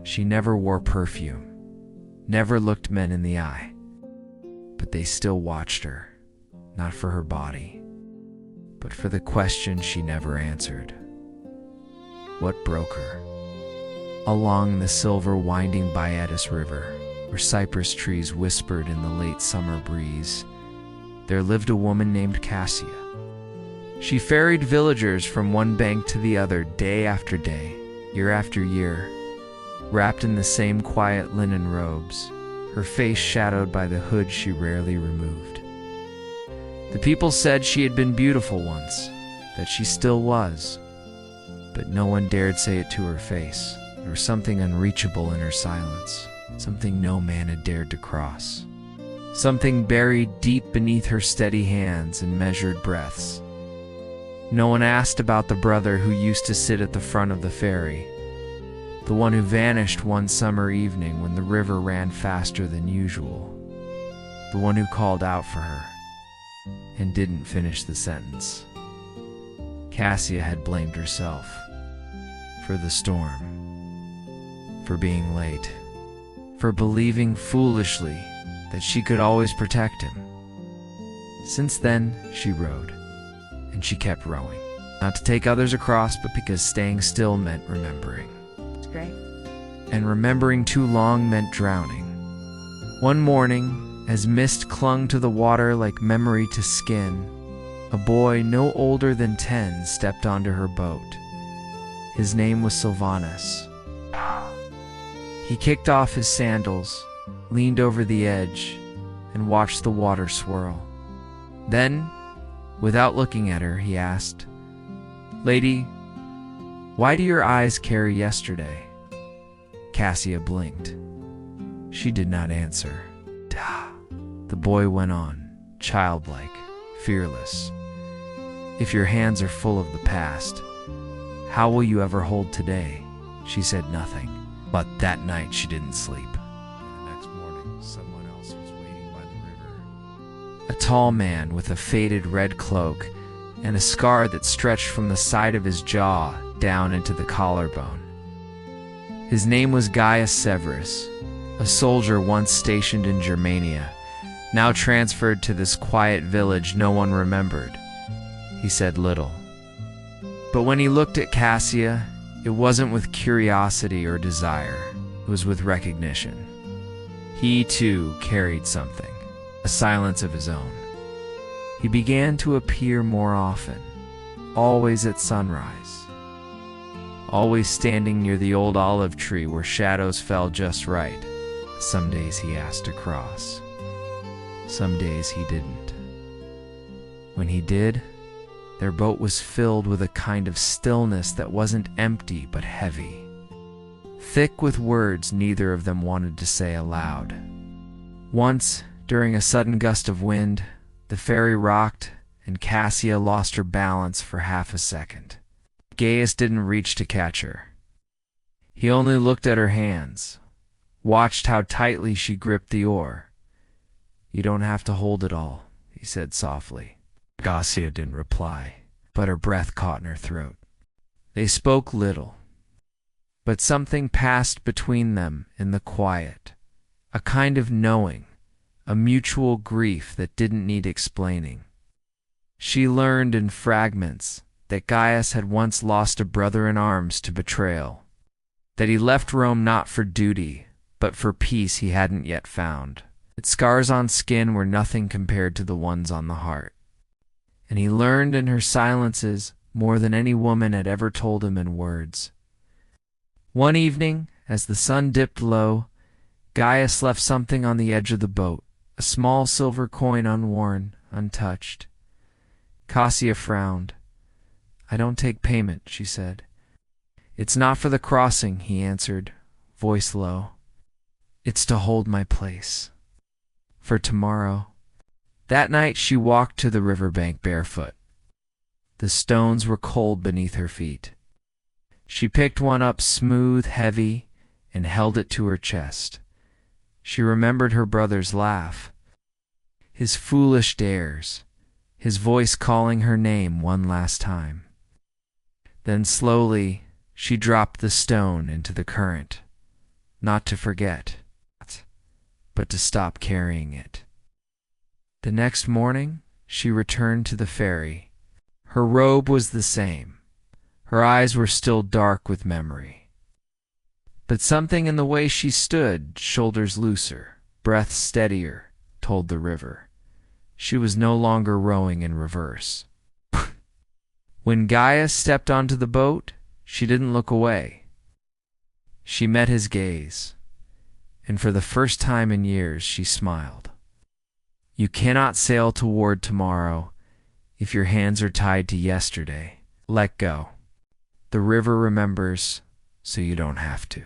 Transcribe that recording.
She never wore perfume, never looked men in the eye, but they still watched her, not for her body, but for the question she never answered. What broke her? Along the silver winding Baetis River, where cypress trees whispered in the late summer breeze, there lived a woman named Cassia. She ferried villagers from one bank to the other day after day, year after year, wrapped in the same quiet linen robes, her face shadowed by the hood she rarely removed. The people said she had been beautiful once, that she still was, but no one dared say it to her face. There was something unreachable in her silence, something no man had dared to cross, something buried deep beneath her steady hands and measured breaths. No one asked about the brother who used to sit at the front of the ferry, the one who vanished one summer evening when the river ran faster than usual, the one who called out for her and didn't finish the sentence. Cassia had blamed herself for the storm, for being late, for believing foolishly that she could always protect him. Since then, she rowed, and she kept rowing, not to take others across, but because staying still meant remembering. It's great. And remembering too long meant drowning. One morning, as mist clung to the water like memory to skin, a boy no older than 10 stepped onto her boat. His name was Sylvanus. He kicked off his sandals, leaned over the edge, and watched the water swirl. Then, without looking at her, he asked, "Lady, why do your eyes carry yesterday?" Cassia blinked. She did not answer. The boy went on, childlike, fearless. "If your hands are full of the past, how will you ever hold today?" She said nothing, but that night she didn't sleep. The next morning, someone else was waiting by the river. A tall man with a faded red cloak and a scar that stretched from the side of his jaw down into the collarbone. His name was Gaius Severus, a soldier once stationed in Germania, now transferred to this quiet village no one remembered. He said little. But when he looked at Cassia, it wasn't with curiosity or desire, it was with recognition. He, too, carried something, a silence of his own. He began to appear more often, always at sunrise, always standing near the old olive tree where shadows fell just right. Some days he asked to cross. Some days he didn't. When he did, their boat was filled with a kind of stillness that wasn't empty but heavy, thick with words neither of them wanted to say aloud. Once, during a sudden gust of wind, the ferry rocked and Cassia lost her balance for half a second. Gaius didn't reach to catch her. He only looked at her hands, watched how tightly she gripped the oar. "You don't have to hold it all," he said softly. Cassia didn't reply, but her breath caught in her throat. They spoke little, but something passed between them in the quiet, a kind of knowing, a mutual grief that didn't need explaining. She learned in fragments that Gaius had once lost a brother in arms to betrayal, that he left Rome not for duty, but for peace he hadn't yet found, that scars on skin were nothing compared to the ones on the heart. And he learned in her silences more than any woman had ever told him in words. One evening, as the sun dipped low, Gaius left something on the edge of the boat, a small silver coin unworn, untouched. Cassia frowned. "I don't take payment," she said. "It's not for the crossing," he answered, voice low. "It's to hold my place. For tomorrow." That night she walked to the riverbank barefoot. The stones were cold beneath her feet. She picked one up smooth, heavy, and held it to her chest. She remembered her brother's laugh, his foolish dares, his voice calling her name one last time. Then slowly she dropped the stone into the current, not to forget, but to stop carrying it. The next morning, she returned to the ferry. Her robe was the same. Her eyes were still dark with memory. But something in the way she stood, shoulders looser, breath steadier, told the river. She was no longer rowing in reverse. When Gaia stepped onto the boat, she didn't look away. She met his gaze, and for the first time in years she smiled. You cannot sail toward tomorrow if your hands are tied to yesterday. Let go. The river remembers, so you don't have to.